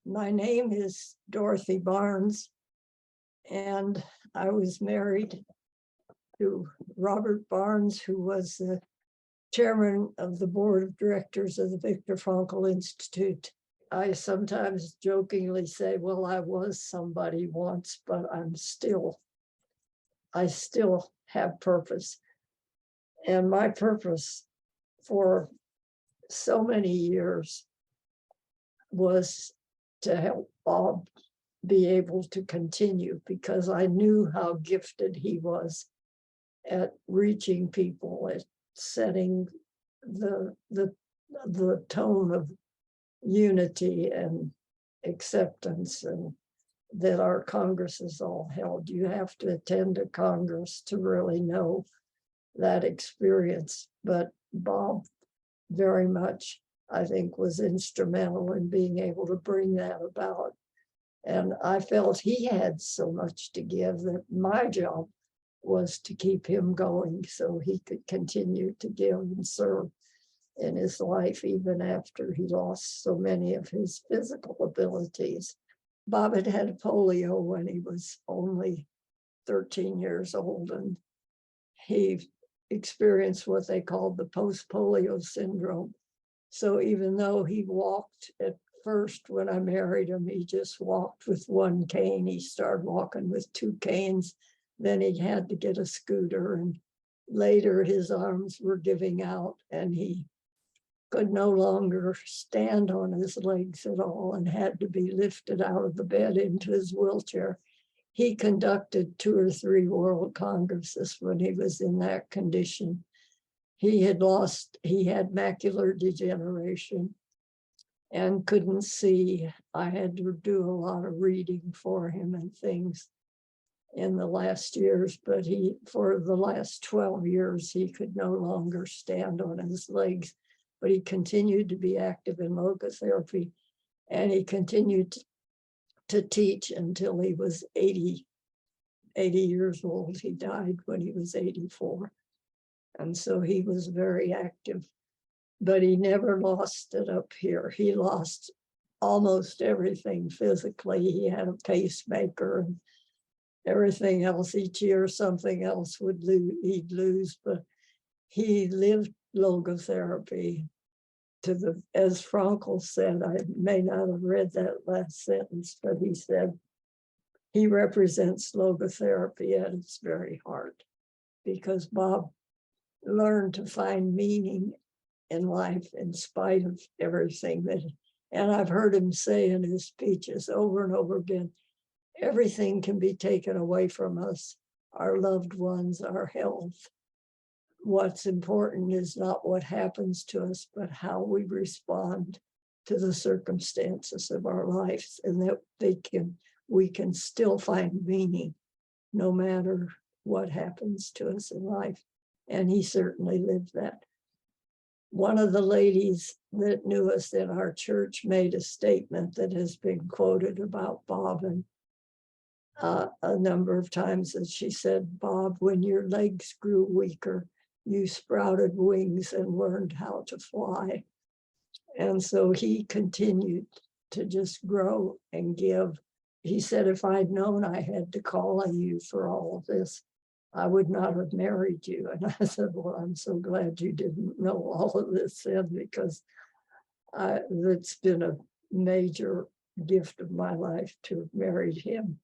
My name is Dorothy Barnes, and I was married to Robert Barnes, who was the chairman of the board of directors of the Viktor Frankl Institute. I sometimes jokingly say, well, I was somebody once, but I still have purpose. And my purpose for so many years was to help Bob be able to continue, because I knew how gifted he was at reaching people, at setting the tone of unity and acceptance, and that our Congresses all held. You have to attend a Congress to really know that experience. But Bob very much, I think, was instrumental in being able to bring that about. And I felt he had so much to give that my job was to keep him going so he could continue to give and serve in his life, even after he lost so many of his physical abilities. Bob had polio when he was only 13 years old, and he experienced what they called the post-polio syndrome. So even though he walked at first, when I married him, he just walked with one cane. He started walking with two canes. Then he had to get a scooter, and later his arms were giving out and he could no longer stand on his legs at all and had to be lifted out of the bed into his wheelchair. He conducted 2 or 3 World Congresses when he was in that condition. He had macular degeneration and couldn't see. I had to do a lot of reading for him and things in the last years, but for the last 12 years, he could no longer stand on his legs, but he continued to be active in logotherapy, and he continued to teach until he was 80 years old. He died when he was 84. And so he was very active, but he never lost it up here. He lost almost everything physically. He had a pacemaker and everything else. Each year something else he'd lose, but he lived logotherapy as Frankl said. I may not have read that last sentence, but he said he represents logotherapy at its very heart, because Bob learned to find meaning in life in spite of everything and I've heard him say in his speeches over and over again, everything can be taken away from us, our loved ones, our health. What's important is not what happens to us, but how we respond to the circumstances of our lives, and that we can still find meaning no matter what happens to us in life. And he certainly lived that. One of the ladies that knew us in our church made a statement that has been quoted about Bob and a number of times, and she said, Bob, when your legs grew weaker, you sprouted wings and learned how to fly. And so he continued to just grow and give. He said, if I'd known I had to call on you for all of this, I would not have married you. And I said, well, I'm so glad you didn't know all of this then, because it's been a major gift of my life to have married him.